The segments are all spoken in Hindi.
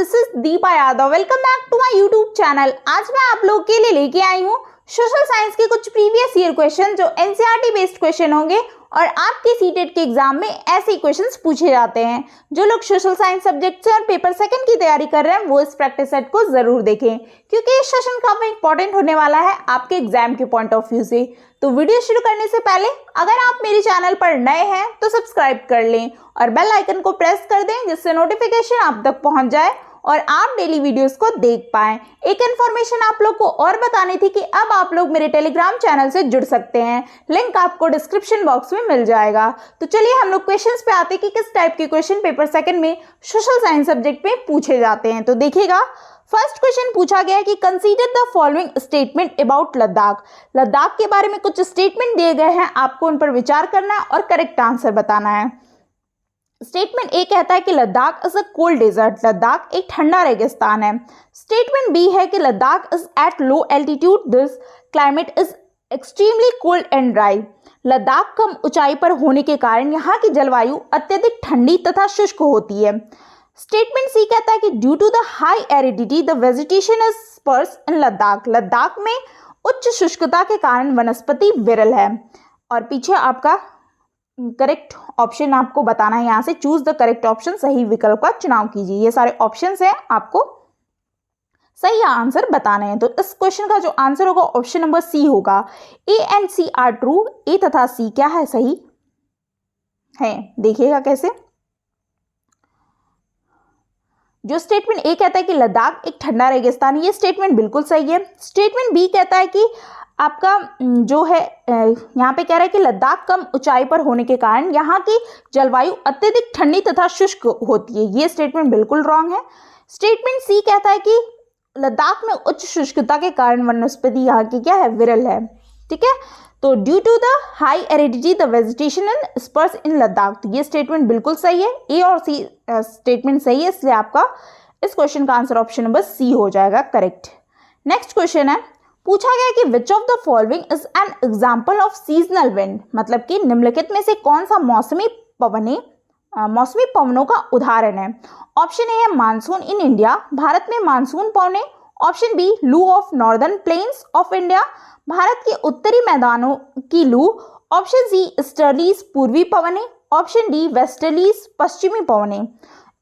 This is Deepa Yadav. Welcome back to my YouTube channel. आज मैं आप लोगों के लिए लेके आई हूँ सोशल साइंस के कुछ प्रीवियस ईयर क्वेश्चन जो एनसीईआरटी बेस्ड क्वेश्चन होंगे और आपके सीटेट के एग्जाम में ऐसे क्वेश्चंस पूछे जाते हैं। जो लोग सोशल साइंस सब्जेक्ट से और पेपर सेकंड की तैयारी कर रहे हैं वो इस प्रैक्टिस सेट को जरूर देखें, क्योंकि ये सेशन काफी इंपॉर्टेंट होने वाला है आपके एग्जाम के पॉइंट ऑफ व्यू से। तो वीडियो शुरू करने से पहले अगर आप मेरे चैनल पर नए हैं तो सब्सक्राइब कर लें और बेल आइकन को प्रेस कर दें, जिससे नोटिफिकेशन आप तक पहुंच जाए और आप डेली वीडियोस को देख पाएं। एक इन्फॉर्मेशन आप लोग को और बतानी थी कि अब आप लोग मेरे टेलीग्राम चैनल से जुड़ सकते हैं, लिंक आपको डिस्क्रिप्शन बॉक्स में मिल जाएगा। तो चलिए हम लोग क्वेश्चंस पे आते हैं कि किस टाइप के क्वेश्चन पेपर सेकंड में सोशल साइंस सब्जेक्ट में पूछे जाते हैं। तो देखिएगा, फर्स्ट क्वेश्चन पूछा गया है कि consider the following statement about Ladakh. Ladakh के बारे में कुछ स्टेटमेंट दिए गए हैं, आपको उन पर विचार करना है और करेक्ट आंसर बताना है। स्टेटमेंट ए कहता है कि Ladakh is a cold desert, Ladakh एक ठंडा रेगिस्तान है। स्टेटमेंट बी है कि Ladakh is at low altitude, this climate is extremely cold and dry, Ladakh कम ऊंचाई पर होने के कारण यहाँ की जलवायु अत्यधिक ठंडी तथा शुष्क होती है। स्टेटमेंट सी कहता है कि due to the high aridity the vegetation is sparse in Ladakh, Ladakh में उच्च शुष्कता के कारण वनस्पति विरल है। और पीछे आपका करेक्ट ऑप्शन आपको बताना है, यहाँ से चूज द करेक्ट ऑप्शन, सही विकल्प का चुनाव कीजिए। ये सारे ऑप्शंस हैं, आपको सही आंसर बताने हैं। तो इस क्वेश्चन का जो आंसर होगा ऑप्शन नंबर सी होगा। A and C are true, A तथा सी क्या है, सही है। देखिएगा कैसे। जो स्टेटमेंट ए कहता है कि लद्दाख एक ठंडा रेगिस्तान, ये स्टेटमेंट बिल्कुल सही है। स्टेटमेंट बी कहता है कि आपका जो है यहाँ पे कह रहा है कि लद्दाख कम ऊंचाई पर होने के कारण यहाँ की जलवायु अत्यधिक ठंडी तथा शुष्क होती है, ये स्टेटमेंट बिल्कुल रॉन्ग है। स्टेटमेंट सी कहता है कि लद्दाख में उच्च शुष्कता के कारण वनस्पति यहाँ की क्या है, विरल है। ठीक है, तो due to the high aridity the vegetation in sparse in Ladakh, तो ये स्टेटमेंट बिल्कुल सही है। ए और सी स्टेटमेंट सही है, इसलिए आपका इस क्वेश्चन का आंसर ऑप्शन नंबर सी हो जाएगा करेक्ट। नेक्स्ट क्वेश्चन है, पूछा गया कि which of the following is an example of seasonal wind, मतलब कि निम्नलिखित में से कौन सा मौसमी पवनों का उदाहरण है। ऑप्शन ए है मानसून इन इंडिया, भारत में मानसून पवने। ऑप्शन बी लू of northern plains of India, Bharat के उत्तरी मैदानों की लू। ऑप्शन सी ईस्टर्लीज पूर्वी पवने। ऑप्शन डी वेस्टर्लीज पश्चिमी पवने।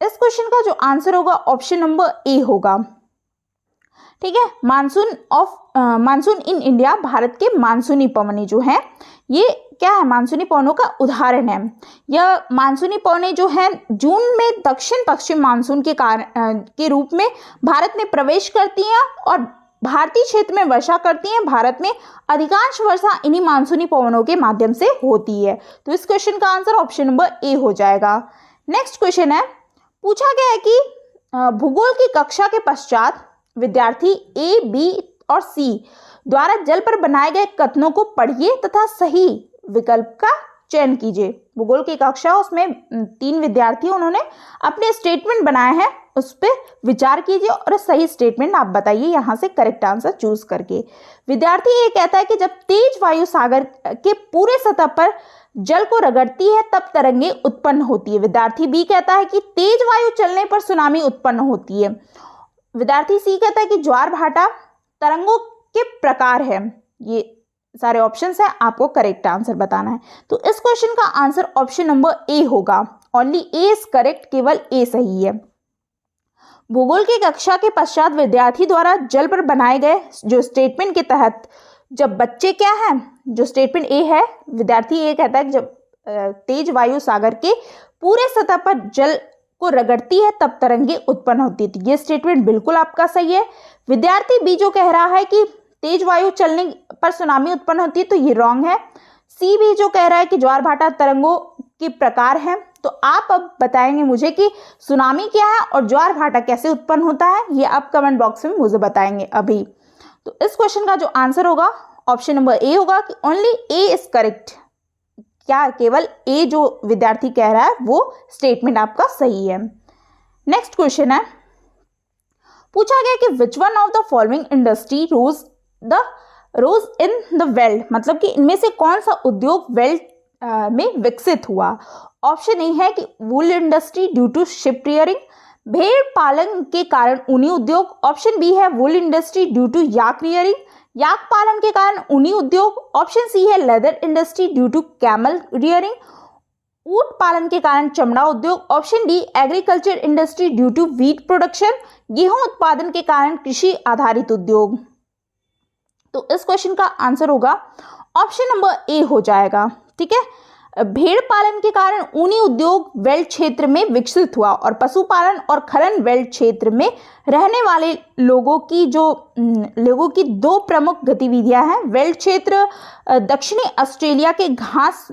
इस क्वेश्चन का जो आंसर होगा ऑप्शन नंबर ए होगा। ठीक है, मानसून इन इंडिया, भारत के मानसूनी पवने जो हैं ये क्या है, मानसूनी पवनों का उदाहरण है। यह मानसूनी पवनें जो हैं जून में दक्षिण पश्चिम मानसून के रूप में भारत में प्रवेश करती हैं और भारतीय क्षेत्र में वर्षा करती हैं। भारत में अधिकांश वर्षा इन्हीं मानसूनी पवनों के माध्यम से होती है। तो इस क्वेश्चन का आंसर ऑप्शन नंबर ए हो जाएगा। नेक्स्ट क्वेश्चन है, पूछा गया है कि भूगोल की कक्षा के पश्चात विद्यार्थी ए, बी और सी द्वारा जल पर बनाए गए कथनों को पढ़िए तथा सही विकल्प का चयन कीजिए। भूगोल की कक्षा, उसमें 3 विद्यार्थी उन्होंने अपने स्टेटमेंट बनाए हैं, उस पर विचार कीजिए और सही स्टेटमेंट आप बताइए यहाँ से करेक्ट आंसर चूज करके। विद्यार्थी ए कहता है कि जब तेज वायु सागर के पूरे सतह पर जल को रगड़ती है तब तरंगे उत्पन्न होती है। विद्यार्थी बी कहता है कि तेज वायु चलने पर सुनामी उत्पन्न होती है। विद्यार्थी सी कहता है कि ज्वार भाटा तरंगों के प्रकार है। ये सारे ऑप्शंस हैं, आपको करेक्ट आंसर बताना है। तो इस क्वेश्चन का आंसर ऑप्शन नंबर ए होगा। ओनली ए इज करेक्ट, केवल ए सही है। भूगोल की कक्षा के पश्चात विद्यार्थी द्वारा जल पर बनाए गए जो स्टेटमेंट के तहत जब बच्चे क्या है, जो स्टेटमेंट ए है, विद्यार्थी ए कहता है कि जब तेज वायु सागर के पूरे सतह पर जल को रगड़ती है तब तरंगे उत्पन्न होती है। तो ये स्टेटमेंट बिल्कुल आपका सही है। विद्यार्थी बी जो कह रहा है कि तेज वायु चलने पर सुनामी उत्पन्न होती है, तो ये रॉन्ग है। सी भी जो कह रहा है कि ज्वार भाटा तरंगों के प्रकार है। तो आप अब बताएंगे मुझे कि सुनामी क्या है और ज्वार भाटा कैसे उत्पन्न होता है, ये आप कमेंट बॉक्स में मुझे बताएंगे अभी। तो इस क्वेश्चन का जो आंसर होगा ऑप्शन नंबर ए होगा कि ओनली ए इज करेक्ट। क्या केवल ए जो विद्यार्थी कह रहा है वो स्टेटमेंट आपका सही है। नेक्स्ट क्वेश्चन है, पूछा गया कि which one of the following industry rose in the world, मतलब कि इनमें से कौन सा उद्योग वेल्ड में विकसित हुआ। ऑप्शन ए है कि wool industry due to sheep rearing, भेड़ पालन के कारण ऊनी उद्योग। ऑप्शन बी है wool industry due to yak rearing, याक पालन के कारण ऊनी उद्योग। ऑप्शन सी है leather industry due to camel rearing, ऊंट पालन के कारण चमड़ा उद्योग। Option D agriculture industry due to wheat production, गेहूं उत्पादन के कारण कृषि आधारित उद्योग। तो इस क्वेश्चन का आंसर होगा ऑप्शन नंबर ए हो जाएगा। ठीक है, भेड़ पालन के कारण ऊनी उद्योग वेल्ड क्षेत्र में विकसित हुआ और पशुपालन और खनन वेल्ड क्षेत्र में रहने वाले लोगों की दो प्रमुख गतिविधियां हैं। वेल्ड क्षेत्र दक्षिणी ऑस्ट्रेलिया के घास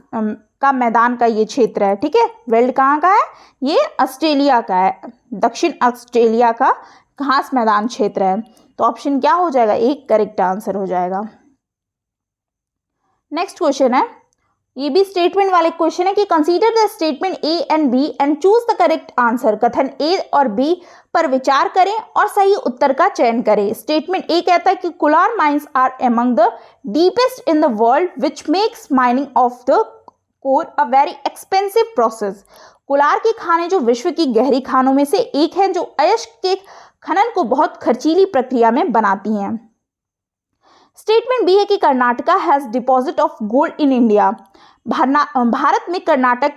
का मैदान का ये क्षेत्र है। ठीक है, वेल्ड कहाँ का है? ये ऑस्ट्रेलिया का है, दक्षिण ऑस्ट्रेलिया का घास मैदान क्षेत्र है। तो ऑप्शन क्या हो जाएगा? एक करेक्ट आंसर हो जाएगा। नेक्स्ट क्वेश्चन है, ये भी स्टेटमेंट वाले क्वेश्चन है कि consider the statement A and B and choose the correct answer. कथन ए और बी पर विचार करें और सही उत्तर का चयन करें। स्टेटमेंट ए कहता है कि Kolar mines are among the deepest in the world which makes mining of the core a very expensive process. Kolar की खानें जो विश्व की गहरी खानों में से एक है, जो अयस्क के खनन को बहुत खर्चीली प्रक्रिया में बनाती हैं। स्टेटमेंट बी है कि Karnataka has deposit of gold in India. Bharat में कर्नाटक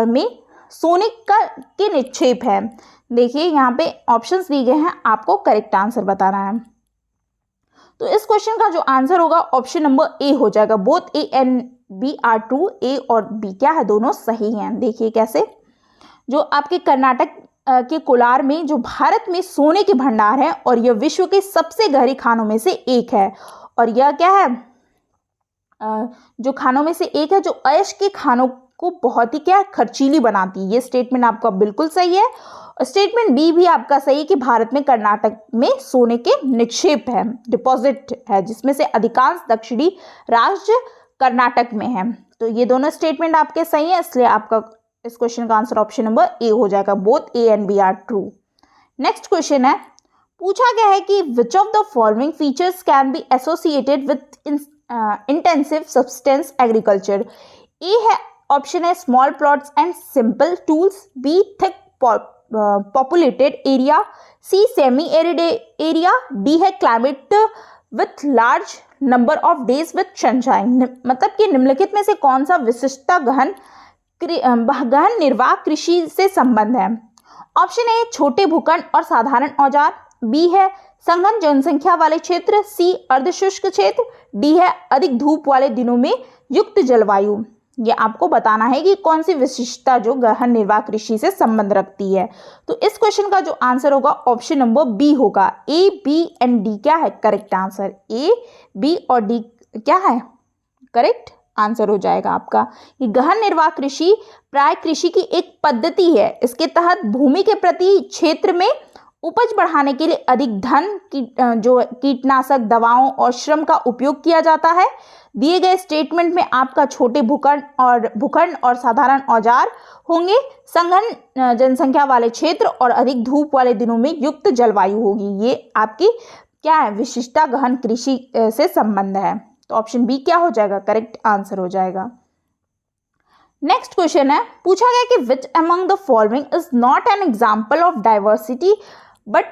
में सोने के निक्षेप है। देखिए यहाँ पे ऑप्शंस दिए गए हैं, आपको करेक्ट आंसर बताना है। तो इस क्वेश्चन का जो आंसर होगा ऑप्शन नंबर ए हो जाएगा। Both A and B are true, A और बी क्या है? दोनों सही हैं। देखिए कैसे, जो आपके कर्नाटक के कोलार में जो भारत में सोने के भंडार है और यह विश्व के सबसे गहरी खानों में से एक है। और यह क्या है? जो खानों में से एक है जो अयस्क के खानों को बहुत ही क्या खर्चीली बनाती है। ये स्टेटमेंट आपका बिल्कुल सही है। स्टेटमेंट बी भी आपका सही है कि भारत में कर्नाटक में सोने के निक्षेप है, डिपॉजिट है, जिसमें से अधिकांश दक्षिणी राज्य कर्नाटक में है। तो ये दोनों स्टेटमेंट आपके सही है, इसलिए आपका इस क्वेश्चन का आंसर ऑप्शन नंबर ए हो जाएगा। Both A and B are true. Next question है, पूछा गया है कि which of the following features can be associated with intensive substance agriculture. A है ऑप्शन है small plots and simple tools, B thick populated area, C semi arid area, D है climate with large number of days with sunshine. मतलब कि निम्नलिखित में से कौन सा विशिष्टता गहन निर्वाह कृषि से संबंध है। ऑप्शन ए छोटे भूखंड और साधारण औजार, बी है संघन जनसंख्या वाले क्षेत्र, सी अर्धशुष्क क्षेत्र, डी है अधिक धूप वाले दिनों में युक्त जलवायु। ये आपको बताना है कि कौन सी विशिष्टता जो गहन निर्वाह कृषि से संबंध रखती है। तो इस क्वेश्चन का जो आंसर होगा ऑप्शन नंबर बी होगा। ए बी एंड डी क्या है? Correct answer. ए बी और डी क्या है? करेक्ट आंसर हो जाएगा आपका। ये गहन निर्वाह कृषि प्राय कृषि की एक पद्धति है। इसके तहत भूमि के प्रति क्षेत्र में उपज बढ़ाने के लिए अधिक धन जो कीटनाशक दवाओं और श्रम का उपयोग किया जाता है। दिए गए स्टेटमेंट में आपका छोटे भूखंड और साधारण औजार होंगे, संघन जनसंख्या वाले क्षेत्र और अधिक धूप वाले दिनों में युक्त जलवायु होगी। ये आपकी क्या है? विशिष्टता गहन कृषि से संबंध है। तो ऑप्शन बी क्या हो जाएगा? करेक्ट आंसर हो जाएगा। नेक्स्ट क्वेश्चन है, पूछा गया कि which among the following is not an example of diversity but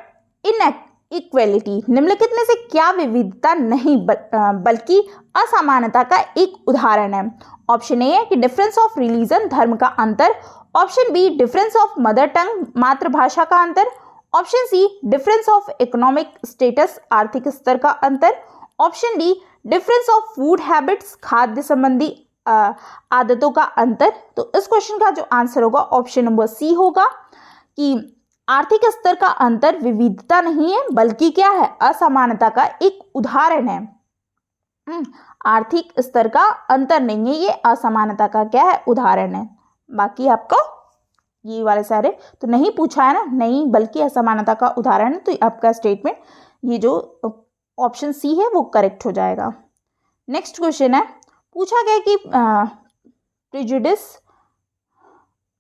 inequality. निम्नलिखित में से क्या विविधता नहीं बल्कि असमानता का एक उदाहरण है। ऑप्शन ए है कि डिफरेंस ऑफ रिलीजन, धर्म का अंतर। Option B difference of mother tongue, मातृभाषा का अंतर। Option C difference of economic status, आर्थिक स्तर का अंतर। Option D difference of food habits, खाद्य संबंधी आदतों का अंतर। तो इस क्वेश्चन का जो आंसर होगा ऑप्शन नंबर सी होगा कि आर्थिक स्तर का अंतर विविधता नहीं है बल्कि क्या है? असमानता का एक उदाहरण है। आर्थिक स्तर का अंतर नहीं है, ये असमानता का क्या है? उदाहरण है। बाकी आपको ये वाले सारे तो नहीं पूछा है ना, नहीं बल्कि असमानता का उदाहरण है। तो आपका स्टेटमेंट ये जो ऑप्शन सी है वो करेक्ट हो जाएगा। नेक्स्ट क्वेश्चन है, पूछा गया कि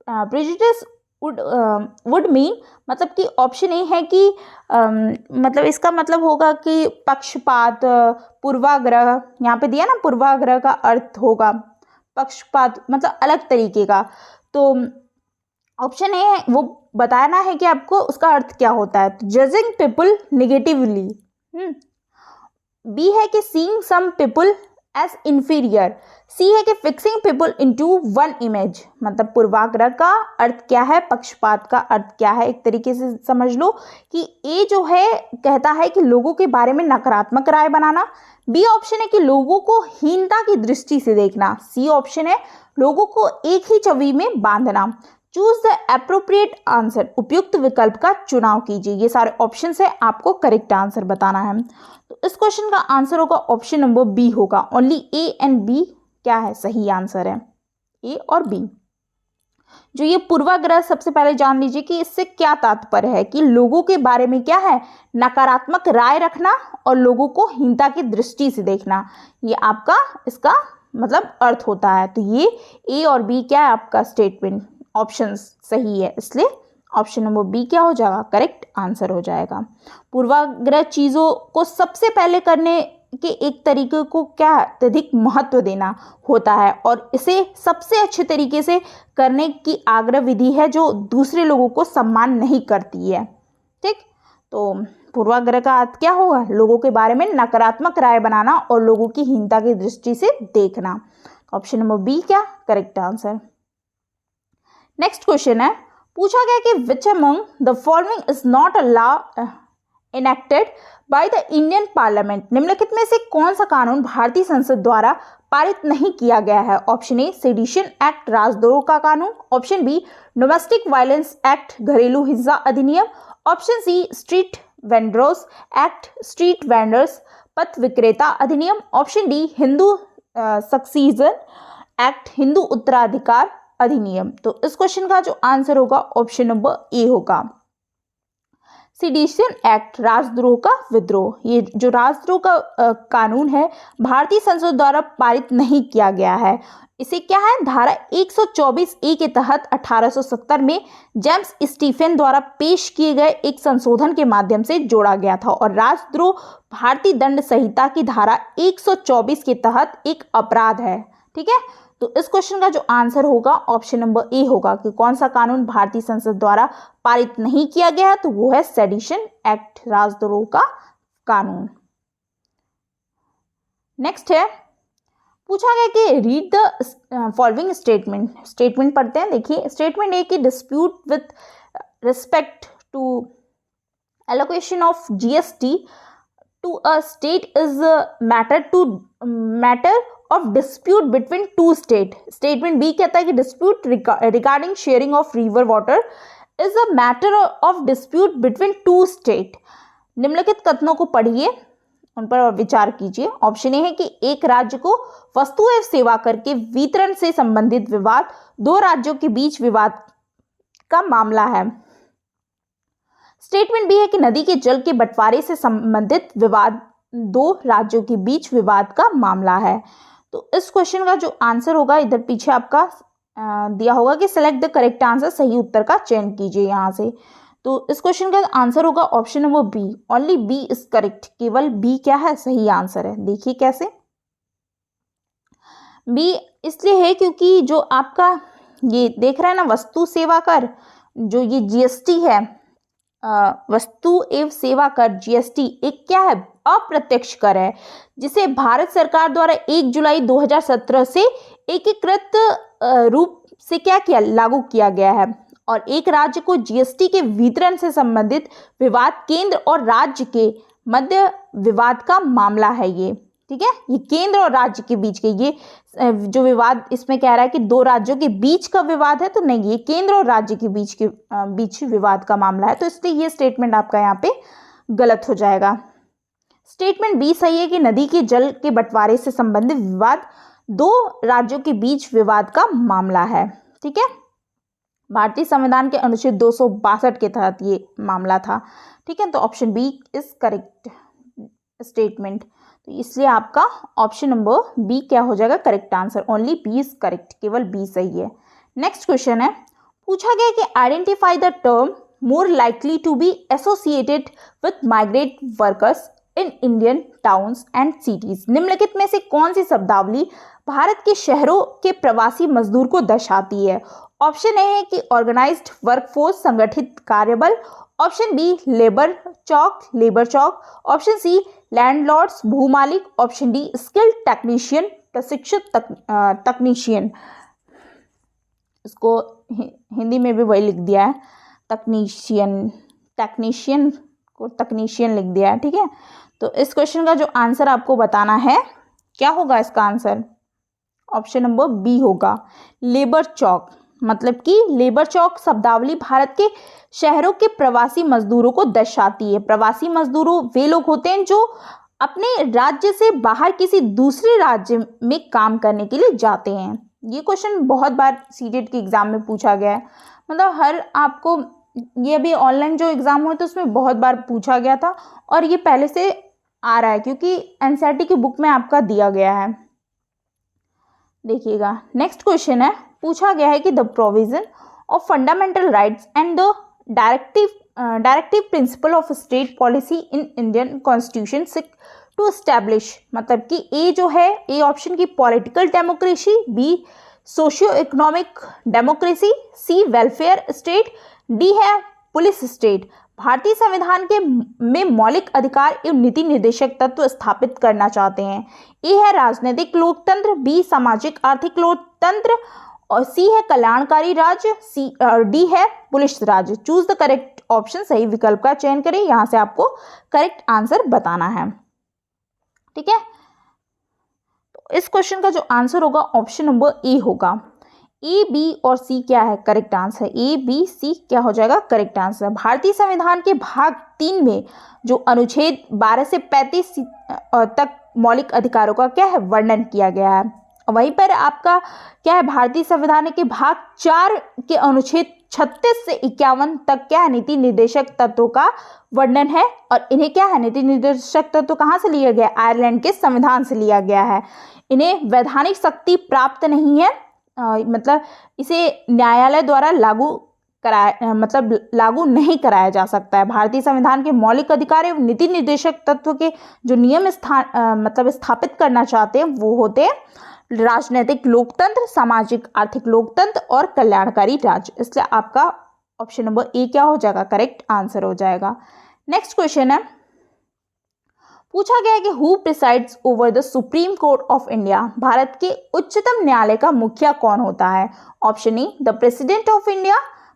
प्रेजुडिस वुड मीन, मतलब कि ऑप्शन ए है कि मतलब इसका मतलब होगा कि पक्षपात, पूर्वाग्रह। यहाँ पे दिया ना, पूर्वाग्रह का अर्थ होगा पक्षपात, मतलब अलग तरीके का। तो ऑप्शन ए है वो बताना है कि आपको उसका अर्थ क्या होता है, तो जजिंग पीपल निगेटिवली। बी है कि seeing some people as inferior. C है कि fixing people into one image. मतलब पूर्वाग्रह का अर्थ क्या है, पक्षपात का अर्थ क्या है, एक तरीके से समझ लो कि ए जो है कहता है कि लोगों के बारे में नकारात्मक राय बनाना। बी ऑप्शन है कि लोगों को हीनता की दृष्टि से देखना। सी ऑप्शन है लोगों को एक ही छवि में बांधना। चूज द अप्रोप्रिएट आंसर, उपयुक्त विकल्प का चुनाव कीजिए। ये सारे ऑप्शन है, आपको करेक्ट आंसर बताना है। तो इस क्वेश्चन का आंसर होगा ऑप्शन नंबर बी होगा। ओनली ए एंड बी क्या है, सही आंसर है, ए और बी। जो ये पूर्वाग्रह, सबसे पहले जान लीजिए कि इससे क्या तात्पर्य है कि लोगों के बारे में क्या है, नकारात्मक राय रखना और लोगों को हीनता की दृष्टि से देखना, ये आपका इसका मतलब अर्थ होता है। तो ये ए और बी क्या है आपका स्टेटमेंट, ऑप्शन सही है, इसलिए ऑप्शन नंबर बी क्या हो जाएगा, करेक्ट आंसर हो जाएगा। पूर्वाग्रह चीज़ों को सबसे पहले करने के एक तरीके को क्या अत्यधिक महत्व देना होता है और इसे सबसे अच्छे तरीके से करने की आग्रह विधि है जो दूसरे लोगों को सम्मान नहीं करती है। ठीक, तो पूर्वाग्रह का अर्थ क्या होगा, लोगों के बारे में नकारात्मक राय बनाना और लोगों की हीनता की दृष्टि से देखना। ऑप्शन नंबर बी क्या करेक्ट आंसर। नेक्स्ट क्वेश्चन है, पूछा गया कि which among the following is not a law enacted by the Indian parliament. निम्नलिखित में से कौन सा कानून भारतीय संसद द्वारा पारित नहीं किया गया है। ऑप्शन ए सेडिशन एक्ट, राजद्रोह का कानून। Option B domestic violence act, घरेलू हिंसा अधिनियम। Option C street vendors act, street vendors पथ विक्रेता अधिनियम। Option D Hindu succession act, Hindu उत्तराधिकार अधिनियम। तो इस क्वेश्चन का जो आंसर होगा ऑप्शन नंबर ए होगा, सेडिशन एक्ट, राजद्रोह का विद्रोह। ये जो राजद्रोह का कानून है भारतीय संसद द्वारा पारित नहीं किया गया है। इसे क्या है, धारा 124 ए के तहत 1870 में जेम्स स्टीफेन द्वारा पेश किए गए एक संशोधन के माध्यम से जोड़ा गया था और राजद्रोह भारतीय दंड संहिता की धारा 124 के तहत एक अपराध है। ठीक है, तो इस क्वेश्चन का जो आंसर होगा ऑप्शन नंबर ए होगा कि कौन सा कानून भारतीय संसद द्वारा पारित नहीं किया गया है, तो वो है सेडिशन एक्ट, राजद्रोह का कानून। नेक्स्ट है, पूछा गया कि read the following statement. Statement पढ़ते हैं, देखिए स्टेटमेंट ए कि dispute with respect to allocation of GST to a state is matter of dispute between two state. Statement B कहता है कि dispute regarding sharing of river water is a matter of dispute between two state. निम्नलिखित कथनों को पढ़िए, उन पर विचार कीजिए। ऑप्शन ए है कि एक राज्य को वस्तु एवं सेवा कर के वितरण से संबंधित विवाद दो राज्यों के बीच विवाद का मामला है। स्टेटमेंट बी है कि नदी के जल के बंटवारे से संबंधित विवाद दो राज्यों के बीच विवाद का मामला है। तो इस क्वेश्चन का जो आंसर होगा, इधर पीछे आपका दिया होगा कि सेलेक्ट द करेक्ट आंसर, सही उत्तर का चयन कीजिए यहाँ से। तो इस क्वेश्चन का आंसर होगा option number B, only B is correct, केवल बी क्या है सही आंसर है। देखिए कैसे, बी इसलिए है क्योंकि जो आपका ये देख रहा है ना वस्तु सेवा कर, जो ये जीएसटी है, वस्तु एवं सेवा कर जीएसटी एक क्या है, अप्रत्यक्ष कर है, जिसे भारत सरकार द्वारा 1 जुलाई 2017 से एकीकृत रूप से क्या किया, लागू किया गया है। और एक राज्य को जीएसटी के वितरण से संबंधित विवाद केंद्र और राज्य के मध्य विवाद का मामला है ये। ठीक है, ये केंद्र और राज्य के बीच के ये जो विवाद इसमें कह रहा है कि दो राज्यों के बीच का विवाद है, तो नहीं, ये केंद्र और राज्य के बीच विवाद का मामला है। तो इसलिए ये स्टेटमेंट आपका यहाँ पे गलत हो जाएगा। स्टेटमेंट बी सही है कि नदी के जल के बंटवारे से संबंधित विवाद दो राज्यों के बीच विवाद का मामला है। ठीक है, भारतीय संविधान के अनुच्छेद 262 के तहत ये मामला था। ठीक है, तो option B is correct statement. तो इसलिए आपका ऑप्शन नंबर बी क्या हो जाएगा, correct answer, only B is correct, केवल बी सही है। नेक्स्ट क्वेश्चन है, पूछा गया कि identify the term more likely to be associated with migrate workers in Indian towns and cities. निम्नलिखित में से कौन सी शब्दावली भारत के शहरों के प्रवासी मजदूर को दर्शाती है। ऑप्शन ए है कि ऑर्गेनाइज्ड वर्कफोर्स, संगठित कार्यबल। ऑप्शन बी लेबर चौक। ऑप्शन सी लैंडलॉर्ड्स, भूमालिक। ऑप्शन डी स्किल्ड टेक्नीशियन, प्रशिक्षित तकनीशियन। इसको हिंदी में भी वही लिख दिया है, टेक्नीशियन को तकनीशियन लिख दिया है, ठीक है। तो इस क्वेश्चन का जो आंसर आपको बताना है, क्या होगा इसका आंसर? ऑप्शन नंबर बी होगा, लेबर चौक। मतलब कि लेबर चौक शब्दावली भारत के शहरों के प्रवासी मजदूरों को दर्शाती है। प्रवासी मजदूरों वे लोग होते हैं जो अपने राज्य से बाहर किसी दूसरे राज्य में काम करने के लिए जाते हैं। ये क्वेश्चन बहुत बार सीटेट के एग्जाम में पूछा गया है, मतलब हर आपको ये अभी ऑनलाइन जो एग्जाम हुए थे उसमें बहुत बार पूछा गया था, और ये पहले से आ रहा है क्योंकि एनसीईआरटी की बुक में आपका दिया गया है। देखिएगा, नेक्स्ट क्वेश्चन है, पूछा गया है कि the provision of fundamental rights and the directive principle of state policy in Indian constitution to establish. मतलब कि ए जो है, ए ऑप्शन की political democracy, B socio economic democracy, C welfare state, D है पुलिस स्टेट। भारतीय संविधान के में मौलिक अधिकार एवं नीति निर्देशक तत्व स्थापित करना चाहते हैं। ए है राजनीतिक लोकतंत्र, बी सामाजिक आर्थिक लोकतंत्र, और सी है कल्याणकारी राज्य, डी है पुलिस राज्य। चूज द करेक्ट ऑप्शन, सही विकल्प का चयन करें। यहां से आपको करेक्ट आंसर बताना है, ठीक है। तो इस क्वेश्चन का जो आंसर होगा ऑप्शन नंबर ए होगा। ए, बी और सी क्या है करेक्ट आंसर? ए, बी, सी क्या हो जाएगा करेक्ट आंसर? भारतीय संविधान के भाग 3 में जो अनुच्छेद 12 से 35 तक मौलिक अधिकारों का क्या है वर्णन किया गया है। वहीं पर आपका क्या है, भारतीय संविधान के भाग 4 के अनुच्छेद 36 से 51 तक क्या है नीति निर्देशक तत्वों का वर्णन है। और इन्हें क्या है, नीति निर्देशक तत्व कहाँ से लिया गया? आयरलैंड के संविधान से लिया गया है। इन्हें वैधानिक शक्ति प्राप्त नहीं है, मतलब इसे न्यायालय द्वारा लागू नहीं कराया जा सकता है। भारतीय संविधान के मौलिक अधिकार एवं नीति निर्देशक तत्व के जो नियम स्थापित करना चाहते हैं वो होते हैं राजनीतिक लोकतंत्र, सामाजिक आर्थिक लोकतंत्र और कल्याणकारी राज्य। इसलिए आपका ऑप्शन नंबर ए क्या हो जाएगा करेक्ट आंसर हो जाएगा। नेक्स्ट क्वेश्चन है, पूछा गया है कि who presides over the supreme court of India. Bharat के उच्चतम न्यायालय का मुखिया कौन होता है? Option A the president of India,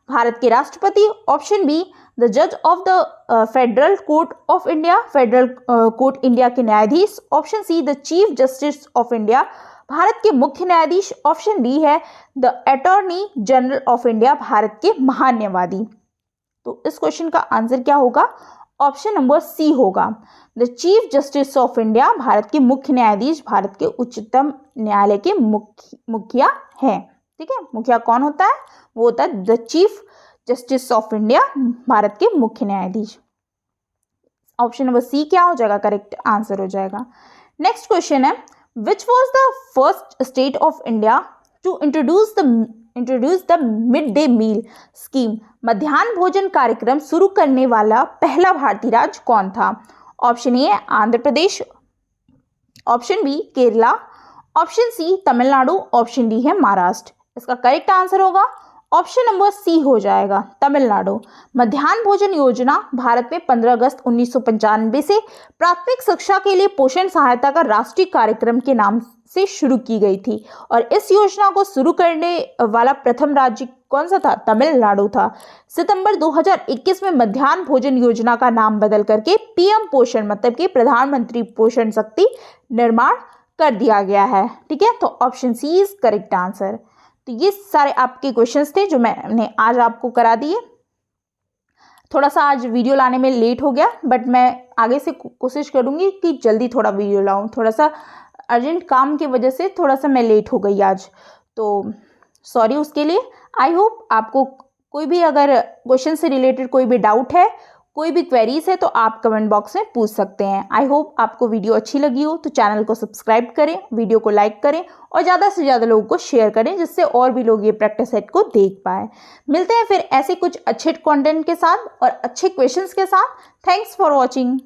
Bharat के राष्ट्रपति। ऑप्शन बी द जज of the federal court of India, federal court India के न्यायाधीश। Option see the chief justice of India, Bharat के मुख्य न्यायाधीश। ऑप्शन डी है the attorney general of India, Bharat के महान्यायवादी। तो इस क्वेश्चन का आंसर क्या होगा? ऑप्शन नंबर सी होगा, the chief justice of India, Bharat के मुख्य न्यायाधीश भारत के उच्चतम न्यायालय के मुखिया हैं। ठीक है, मुखिया कौन होता है? वो होता है the chief justice of India, Bharat के मुख्य न्यायाधीश। ऑप्शन नंबर सी क्या हो जाएगा करेक्ट आंसर हो जाएगा। नेक्स्ट क्वेश्चन है, which was the first state of India to introduce the mid day meal scheme. मध्याह्न भोजन कार्यक्रम शुरू करने वाला पहला भारतीय राज्य कौन था? Option A Andhra Pradesh, option B Kerala, option C Tamil Nadu, option D है महाराष्ट्र। इसका करेक्ट आंसर होगा ऑप्शन नंबर सी हो जाएगा तमिलनाडु। मध्याह्न भोजन योजना भारत में 15 अगस्त 1995 से प्राथमिक शिक्षा के लिए पोषण सहायता का राष्ट्रीय कार्यक्रम के नाम से शुरू की गई थी, और इस योजना को शुरू करने वाला प्रथम राज्य कौन सा था? तमिलनाडु था। सितंबर 2021 में मध्याह्न भोजन योजना का नाम बदल करके पीएम पोषण मतलब कि प्रधानमंत्री पोषण शक्ति निर्माण कर दिया गया है। ठीक है, तो option C is correct answer. तो ये सारे आपके क्वेश्चंस थे जो मैंने आज आपको करा दिए। थोड़ा सा आज वीडियो लाने में लेट हो गया, बट मैं आगे से कोशिश करूंगी कि जल्दी थोड़ा वीडियो लाऊं। थोड़ा सा अर्जेंट काम की वजह से थोड़ा सा मैं लेट हो गई आज, तो सॉरी उसके लिए। आई होप आपको कोई भी अगर क्वेश्चन से रिलेटेड कोई भी डाउट है, कोई भी क्वेरीज है, तो आप कमेंट बॉक्स में पूछ सकते हैं। आई होप आपको वीडियो अच्छी लगी हो तो चैनल को सब्सक्राइब करें, वीडियो को लाइक करें और ज़्यादा से ज़्यादा लोगों को शेयर करें, जिससे और भी लोग ये प्रैक्टिस सेट को देख पाए। मिलते हैं फिर ऐसे कुछ अच्छे कंटेंट के साथ और अच्छे क्वेश्चंस के साथ। Thanks for watching.